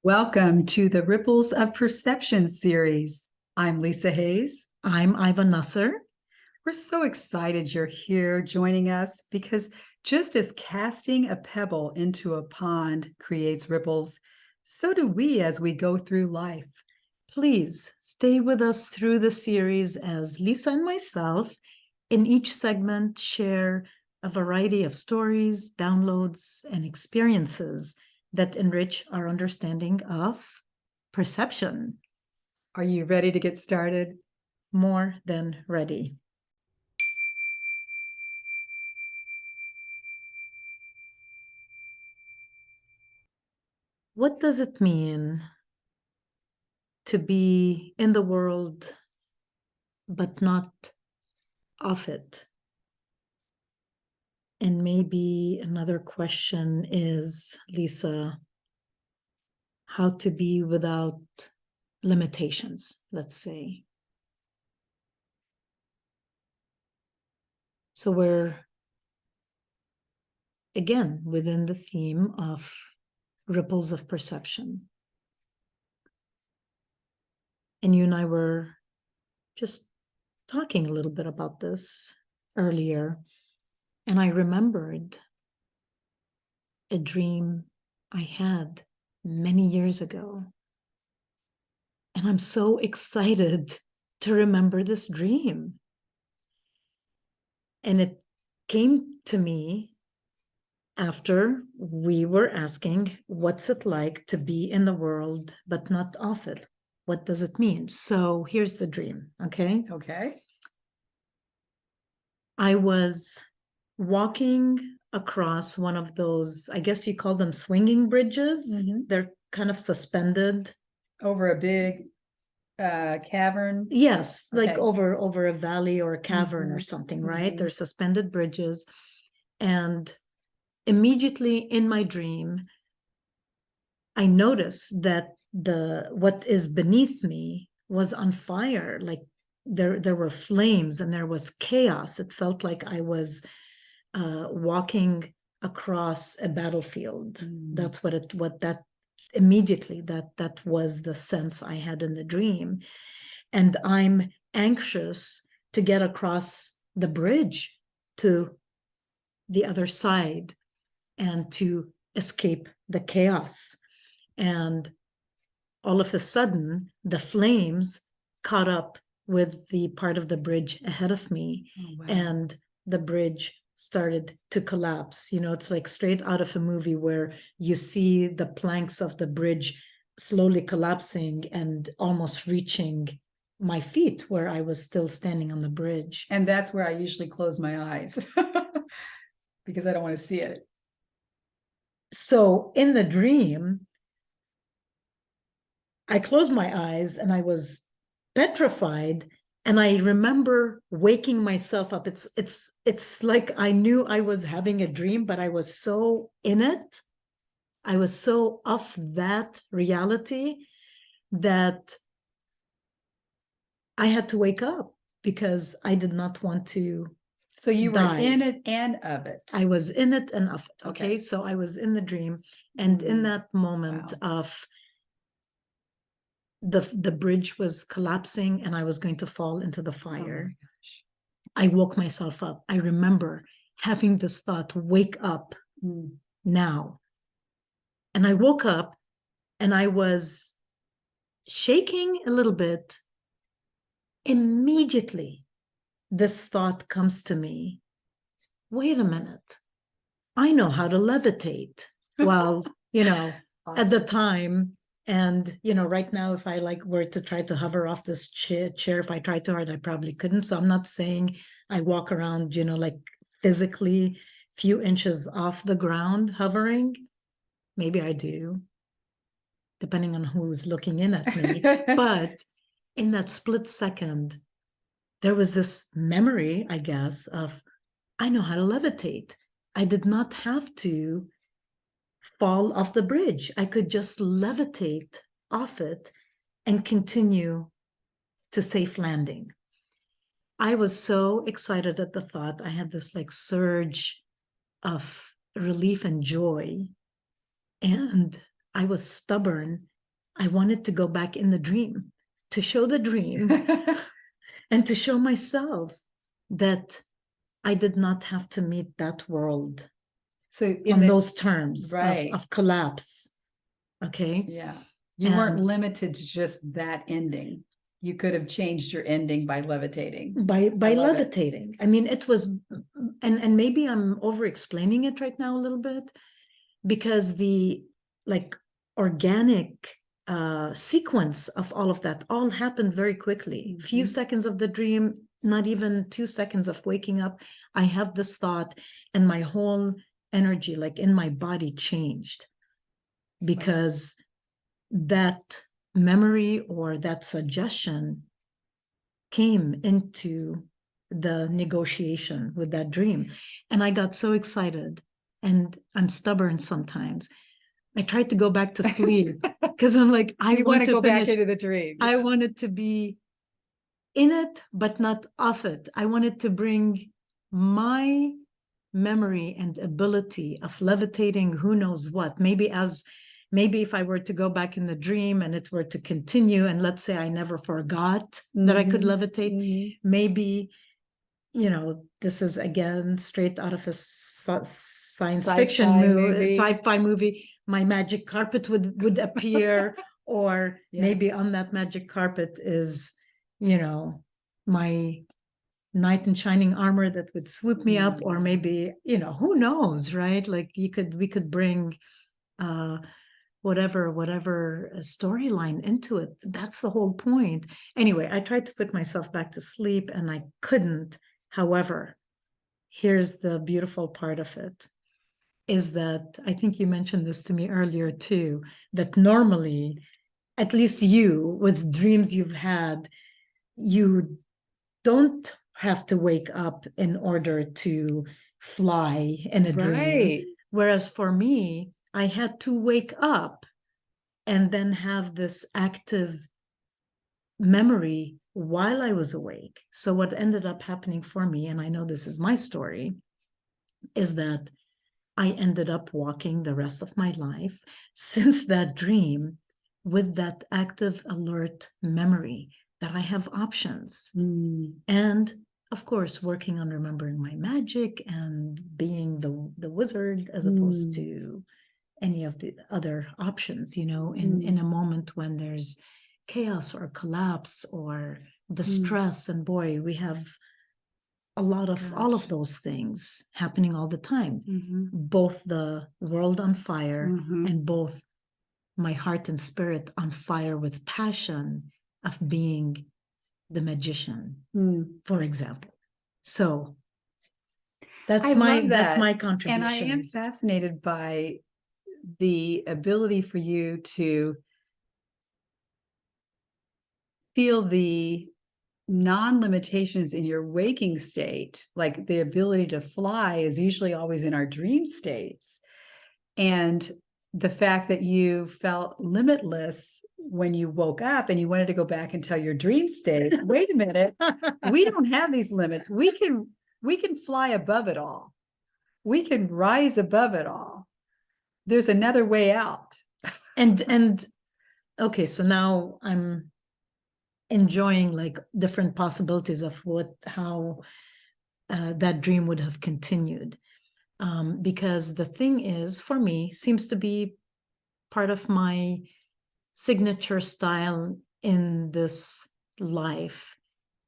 Welcome to the Ripples of Perception series. I'm Lisa Hayes. I'm Iva Nasr. We're so excited you're here joining us because just as casting a pebble into a pond creates ripples, so do we as we go through life. Please stay with us through the series as Lisa and myself, in each segment, share a variety of stories, downloads, and experiences that enrich our understanding of perception. Are you ready to get started? More than ready. What does it mean to be in the world but not of it? And maybe another question is, Lisa, how to be without limitations, let's say. So we're, again, within the theme of ripples of perception. And you and I were just talking a little bit about this earlier. And I remembered a dream I had many years ago. And I'm so excited to remember this dream. And it came to me after we were asking, what's it like to be in the world but not of it? What does it mean? So here's the dream, okay? Okay. I was walking across one of those, I guess you call them swinging bridges. They're kind of suspended. Over a big cavern. Yes, like Okay. over a valley or a cavern or something, right? They're suspended bridges. And immediately in my dream, I noticed that what is beneath me was on fire. Like there were flames and there was chaos. It felt like I was walking across a battlefield. That's what that immediately that was the sense I had in the dream. And I'm anxious to get across the bridge to the other side and to escape the chaos. And all of a sudden, the flames caught up with the part of the bridge ahead of me. Oh, wow. And the bridge started to collapse. You know, it's like straight out of a movie where you see the planks of the bridge slowly collapsing and almost reaching my feet where I was still standing on the bridge. And that's where I usually close my eyes because I don't want to see it. So in the dream, I closed my eyes and I was petrified. And I remember waking myself up. It's like I knew I was having a dream, but I was so in it. I was so off that reality that I had to wake up because I did not want to. So you were die. in it and of it. I was in it and of it. Okay. Okay. So I was in the dream. And in that moment Wow. of the bridge was collapsing and I was going to fall into the fire. Oh I woke myself up. I remember having this thought, wake up now. And I woke up and I was shaking a little bit. Immediately, this thought comes to me. Wait a minute. I know how to levitate. Well, awesome. At the time, and right now, if I were to try to hover off this chair, if I tried too hard, I probably couldn't. So I'm not saying I walk around, like physically few inches off the ground hovering. Maybe I do, depending on who's looking in at me. But in that split second, there was this memory, I guess, of I know how to levitate. I did not have to fall off the bridge. I could just levitate off it and continue to safe landing. I was so excited at the thought. I had this surge of relief and joy. And I was stubborn. I wanted to go back in the dream to show the dream and to show myself that I did not have to meet that world So on those terms right. of collapse. Okay. Yeah. You weren't And limited to just that ending. You could have changed your ending by levitating. by I love it. levitating. I mean, it was, and maybe I'm over explaining it right now a little bit, because the like organic sequence of all of that all happened very quickly. Few seconds of the dream, not even 2 seconds of waking up, I have this thought, and my whole energy, like in my body, changed because that memory or that suggestion came into the negotiation with that dream. And I got so excited, and I'm stubborn sometimes. I tried to go back to sleep because I'm like, I You want to to go back finish. into the dream. I wanted to be in it, but not off it. I wanted to bring my memory and ability of levitating, who knows what. Maybe if I were to go back in the dream and it were to continue, and let's say I never forgot that I could levitate, maybe, this is again straight out of a science fiction movie, sci-fi movie. My magic carpet would appear, or maybe on that magic carpet is, my knight in shining armor that would swoop me up, or maybe, who knows, right? Like we could bring whatever storyline into it. That's the whole point. Anyway, I tried to put myself back to sleep and I couldn't. However, here's the beautiful part of it, is that I think you mentioned this to me earlier too, that normally, at least you, with dreams you've had, you don't have to wake up in order to fly in a dream. Whereas for me, I had to wake up and then have this active memory while I was awake. So what ended up happening for me, and I know this is my story, is that I ended up walking the rest of my life since that dream with that active, alert memory that I have options. And of course, working on remembering my magic and being the wizard as opposed to any of the other options, in a moment when there's chaos or collapse or distress. And boy, we have a lot of all of those things happening all the time. Both the world on fire and both my heart and spirit on fire with passion of being the magician, for example. So that's my contribution. And I am fascinated by the ability for you to feel the non-limitations in your waking state. Like the ability to fly is usually always in our dream states. And the fact that you felt limitless when you woke up and you wanted to go back and tell your dream state, wait a minute, we don't have these limits. We can fly above it all. We can rise above it all. There's another way out. And okay, so now I'm enjoying like different possibilities of how that dream would have continued. Because the thing is, for me, seems to be part of my signature style in this life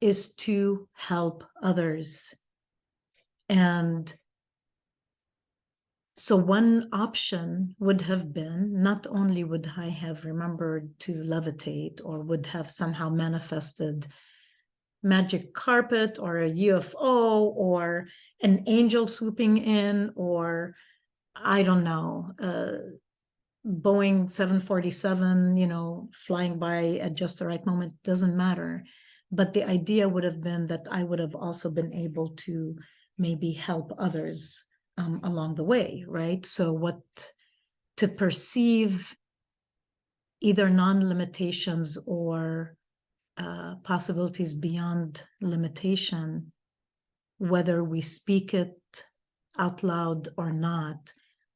is to help others. And so one option would have been, not only would I have remembered to levitate or would have somehow manifested magic carpet or a UFO or an angel swooping in, or I don't know, Boeing 747, flying by at just the right moment, doesn't matter. But the idea would have been that I would have also been able to maybe help others along the way, right? So to perceive either non-limitations or possibilities beyond limitation, whether we speak it out loud or not,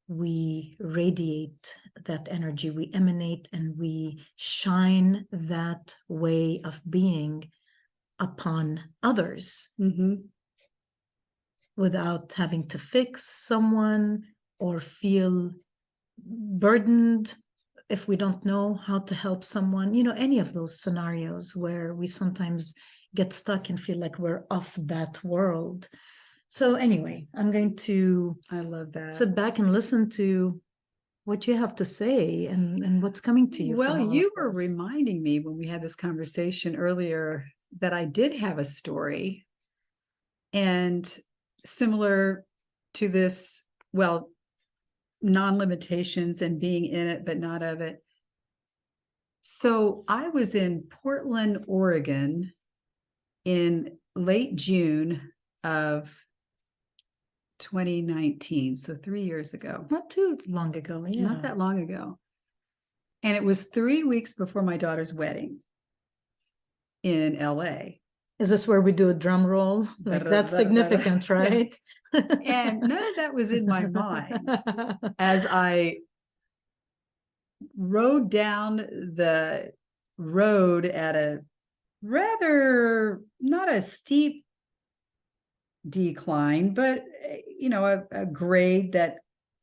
we radiate that energy, we emanate and we shine that way of being upon others without having to fix someone or feel burdened if we don't know how to help someone, any of those scenarios where we sometimes get stuck and feel like we're off that world. So anyway, I'm going to I love that. sit back and listen to what you have to say and what's coming to you. Well, you were reminding me when we had this conversation earlier that I did have a story, and similar to this, well, non-limitations and being in it but not of it. So I was in Portland, Oregon in late June of 2019, so 3 years ago. Not too long ago, yeah. Not that long ago. And it was 3 weeks before my daughter's wedding in LA. Is this where we do a drum roll? Like that's significant, right? And none of that was in my mind as I rode down the road at a rather not a steep decline, but a grade that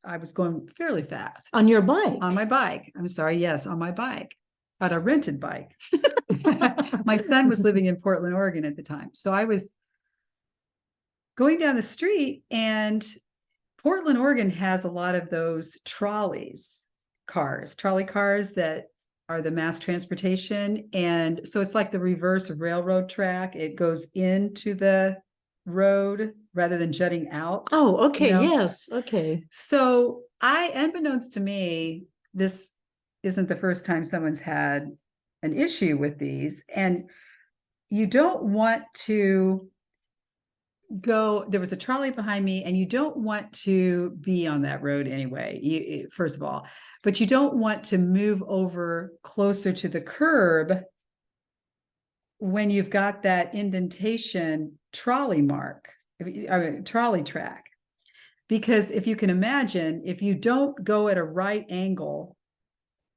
I was going fairly fast. On your bike? On my bike. I'm sorry. Yes, on my bike, on a rented bike. My son was living in Portland, Oregon at the time. So I was going down the street, and Portland, Oregon has a lot of those trolley cars that are the mass transportation. And so it's like the reverse railroad track. It goes into the road rather than jutting out. Oh, okay. Yes. Okay. So unbeknownst to me, this isn't the first time someone's had an issue with these, and you don't want to go. There was a trolley behind me, and you don't want to be on that road anyway, first of all, but you don't want to move over closer to the curb when you've got that indentation trolley trolley track. Because if you can imagine, if you don't go at a right angle,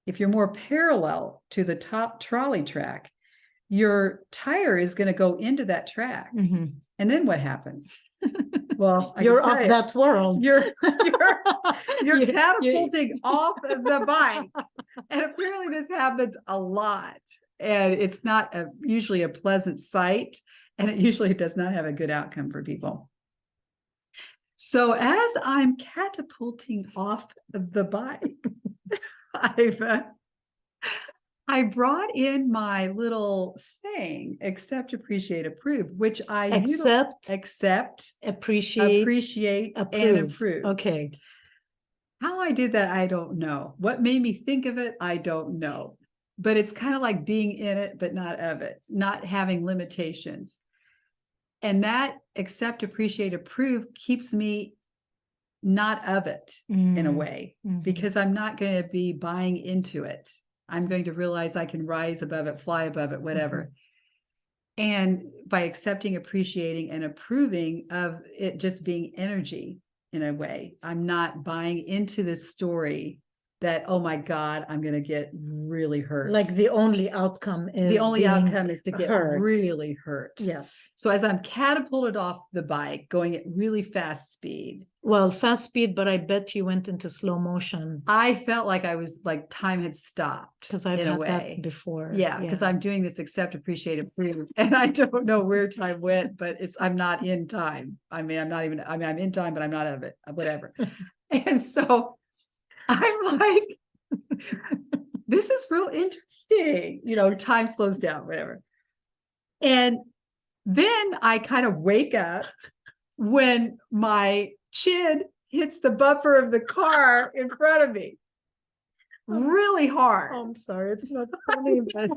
if you're more parallel to the top trolley track, your tire is going to go into that track. And then what happens? Well, you're off that world. You're catapulting off of the bike. And apparently this happens a lot. And it's not usually a pleasant sight. And it usually does not have a good outcome for people. So as I'm catapulting off the bike, I brought in my little saying, accept, appreciate, approve, which I accept, appreciate, and approve. Okay. How I did that, I don't know. What made me think of it, I don't know. But it's kind of like being in it, but not of it, not having limitations. And that accept, appreciate, approve keeps me not of it in a way, because I'm not going to be buying into it. I'm going to realize I can rise above it, fly above it, whatever. And by accepting, appreciating, and approving of it just being energy in a way, I'm not buying into this story that, oh my God, I'm going to get really hurt. Like the only outcome is to get really hurt. Yes. So as I'm catapulted off the bike, going at really fast speed. Well, fast speed, but I bet you went into slow motion. I felt like I was like time had stopped. Because I've had that before. Yeah, because I'm doing this accept, appreciate, approve, and I don't know where time went, but I'm not in time. I'm in time, but I'm not of it, whatever. And so I'm like, this is real interesting. Time slows down, whatever. And then I kind of wake up when my chin hits the bumper of the car in front of me really hard. Oh, I'm sorry, it's not funny, but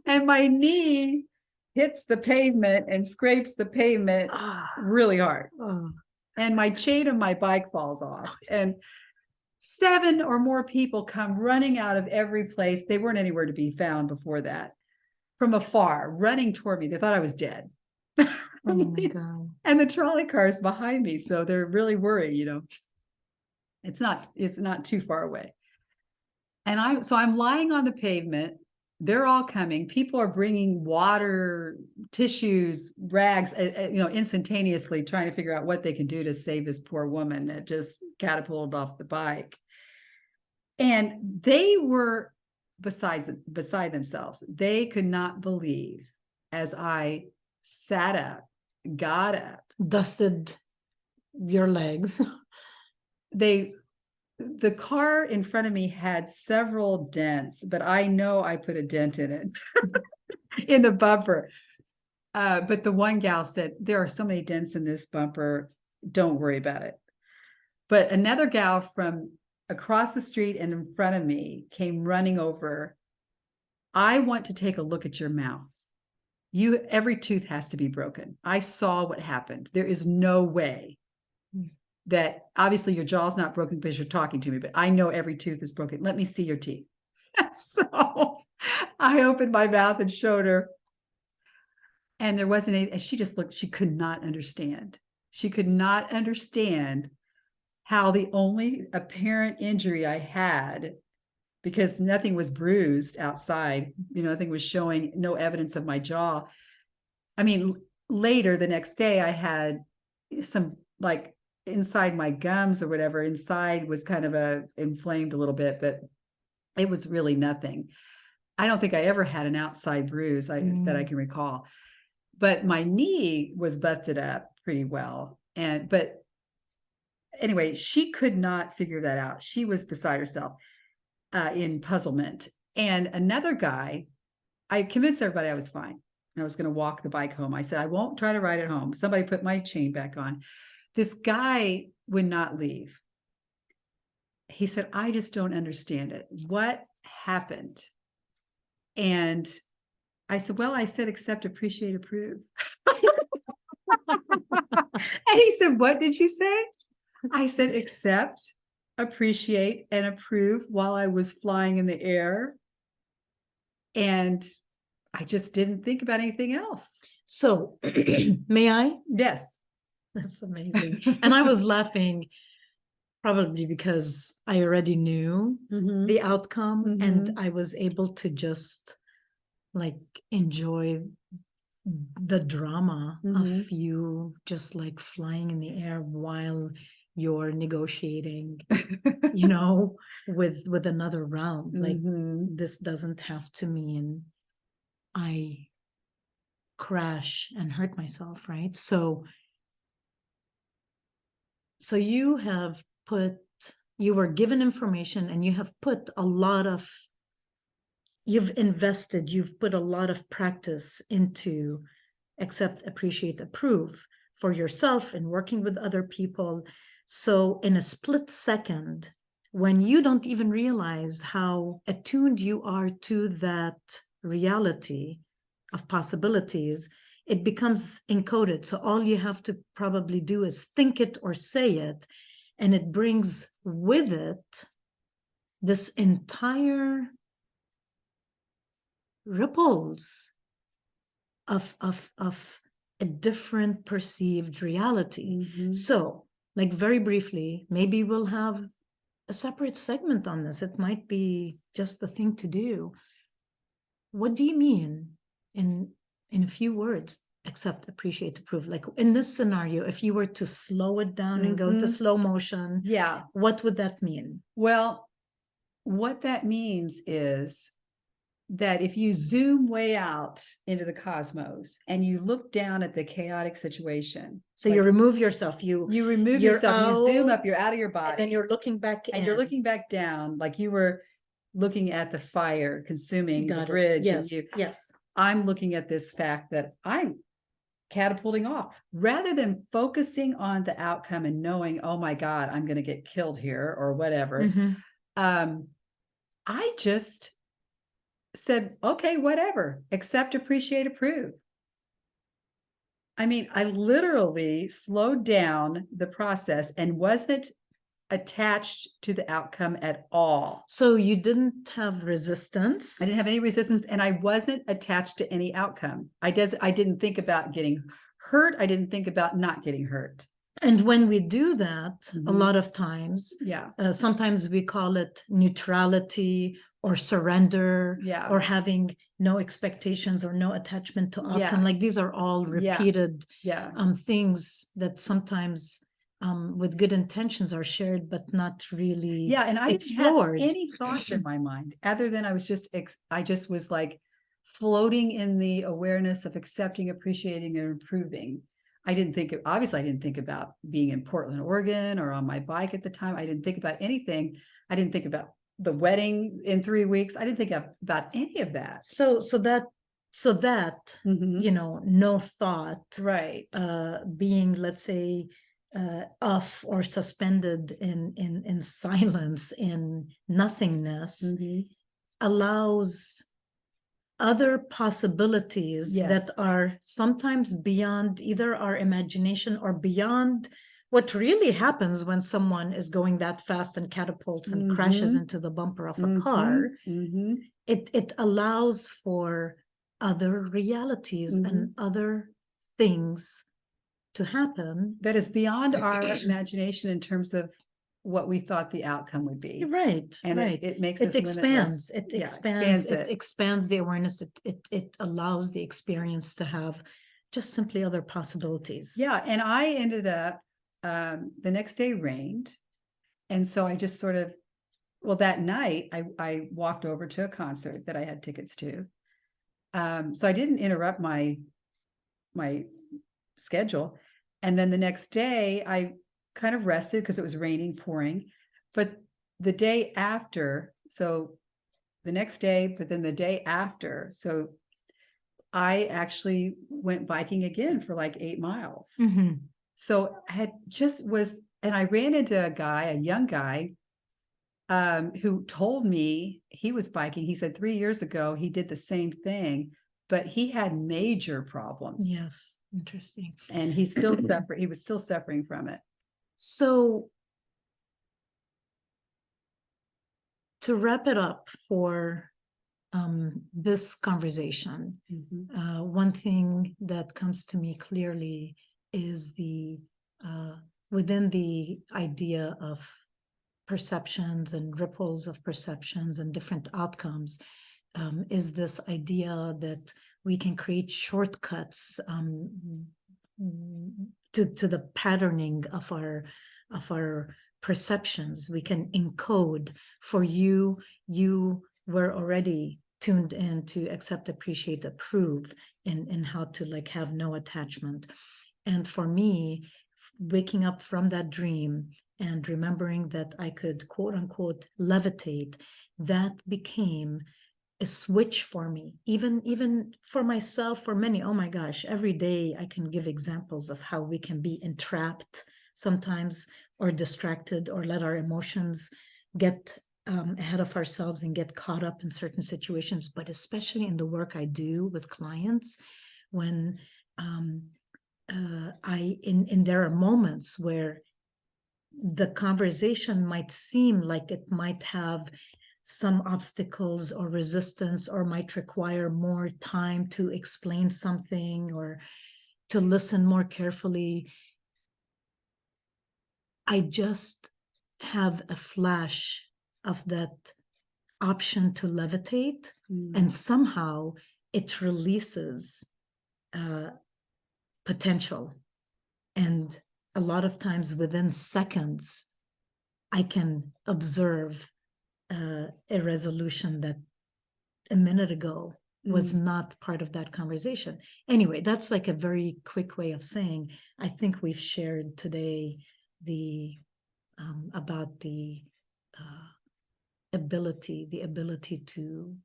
and my knee hits the pavement and scrapes the pavement really hard. And my chain of my bike falls off, and 7 or more people come running out of every place. They weren't anywhere to be found before that, from afar, running toward me. They thought I was dead. Oh my God. And the trolley car is behind me, so they're really worried, It's not too far away. And I'm lying on the pavement. They're all coming. People are bringing water, tissues, rags, instantaneously trying to figure out what they can do to save this poor woman that just catapulted off the bike. And they were beside themselves. They could not believe, as I sat up, got up, Dusted your legs. The car in front of me had several dents, but I know I put a dent in it in the bumper. But the one gal said, there are so many dents in this bumper. Don't worry about it. But another gal from across the street and in front of me came running over. I want to take a look at your mouth. Every tooth has to be broken. I saw what happened. There is no way that, obviously your jaw's not broken because you're talking to me, but I know every tooth is broken. Let me see your teeth. So I opened my mouth and showed her. And there wasn't any, and she just looked, she could not understand. She could not understand how the only apparent injury I had, because nothing was bruised outside, nothing was showing, no evidence of my jaw. I mean, later the next day I had some, like, inside my gums or whatever, inside was kind of inflamed a little bit, but it was really nothing. I don't think I ever had an outside bruise that I can recall, but my knee was busted up pretty well. But anyway, she could not figure that out. She was beside herself in puzzlement. And another guy, I convinced everybody I was fine. I was going to walk the bike home. I said, I won't try to ride it home. Somebody put my chain back on. This guy would not leave. He said, I just don't understand it. What happened? And I said, well, I said, accept, appreciate, approve. And he said, what did you say? I said, accept, appreciate, and approve while I was flying in the air. And I just didn't think about anything else. So, may I? Yes. That's amazing. And I was laughing probably because I already knew the outcome, and I was able to just like enjoy the drama of you just like flying in the air while you're negotiating, with another round. Like, this doesn't have to mean I crash and hurt myself, right? So you were given information, and you've put a lot of practice into accept, appreciate, approve for yourself and working with other people. So in a split second, when you don't even realize how attuned you are to that reality of possibilities, it becomes encoded. So all you have to probably do is think it or say it, and it brings with it this entire ripples of a different perceived reality. So, like, very briefly, maybe we'll have a separate segment on this. It might be just the thing to do. What do you mean in a few words? Accept, appreciate, approve. Like in this scenario, if you were to slow it down and go to slow motion, what would that mean? Well, what that means is that if you zoom way out into the cosmos and you look down at the chaotic situation, so you remove yourself, you remove yourself, you zoom up, you're out of your body, and then you're looking back and you're looking back down, like you were looking at the fire consuming the bridge. Yes, yes. I'm looking at this fact that I'm catapulting off, rather than focusing on the outcome and knowing, oh my God, I'm going to get killed here or whatever. I just said, okay, whatever, accept, appreciate, approve. I mean, I literally slowed down the process and wasn't attached to the outcome at all. So you didn't have resistance? I didn't have any resistance, and I wasn't attached to any outcome. I didn't think about getting hurt. I didn't think about not getting hurt. And when we do that, a Mhm. lot of times, Yeah. sometimes we call it neutrality or surrender Yeah. or having no expectations or no attachment to outcome. Yeah. Like these are all repeated Yeah. things that sometimes with good intentions are shared, but not really Yeah. And I didn't have explored. any thoughts in my mind other than I just was like floating in the awareness of accepting, appreciating, and improving. Obviously, I didn't think about being in Portland, Oregon, or on my bike at the time. I didn't think about anything. I didn't think about the wedding in 3 weeks. I didn't think about any of that. So that Mhm. you know, no thought Right. being, let's say, off or suspended in silence, in nothingness, Mhm. allows other possibilities Yes. that are sometimes beyond either our imagination or beyond what really happens when someone is going that fast and catapults and crashes Mhm. into the bumper of a Mhm. car. Mhm. It allows for other realities Mhm. and other things to happen. That is beyond our imagination in terms of what we thought the outcome would be. Right, And right. it makes It us limitless. expands, it Yeah, expands, it it. expands the awareness. It allows the experience to have just simply other possibilities. Yeah, and I ended up the next day rained, and so I just sort of that night I walked over to a concert that I had tickets to. So I didn't interrupt my schedule. And then the next day I kind of rested because it was raining, pouring. But the day after, so the next day, but then the day after, so I actually went biking again for like 8 miles. Mhm. So I had just was, and I ran into a young guy, who told me he was biking. He said 3 years ago he did the same thing, but he had major problems. Yes, interesting. And he was still suffering from it. So to wrap it up for this conversation, one thing that comes to me clearly is the within the idea of perceptions and ripples of perceptions and different outcomes, is this idea that we can create shortcuts to the patterning of our perceptions. We can encode. For you were already tuned in to accept, appreciate, approve, in how to like have no attachment. And for me, waking up from that dream and remembering that I could quote unquote levitate, that became a switch for me, even for myself, for many. Oh my gosh, every day I can give examples of how we can be entrapped sometimes, or distracted, or let our emotions get ahead of ourselves and get caught up in certain situations. But especially in the work I do with clients, when there are moments where the conversation might seem like it might have some obstacles or resistance, or might require more time to explain something or to listen more carefully. I just have a flash of that option to levitate, and somehow it releases potential. And a lot of times within seconds, I can observe a resolution that a minute ago was not part of that conversation. Anyway, that's like a very quick way of saying, I think we've shared today the about the ability to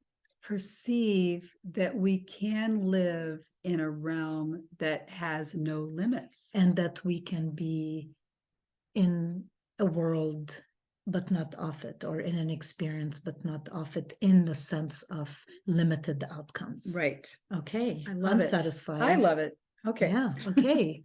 perceive that we can live in a realm that has no limits. and that we can be in a world but not of it, or in an experience but not of it, in the sense of limited outcomes. Right. Okay, I love I'm it. satisfied. I love it. Okay. Yeah, okay.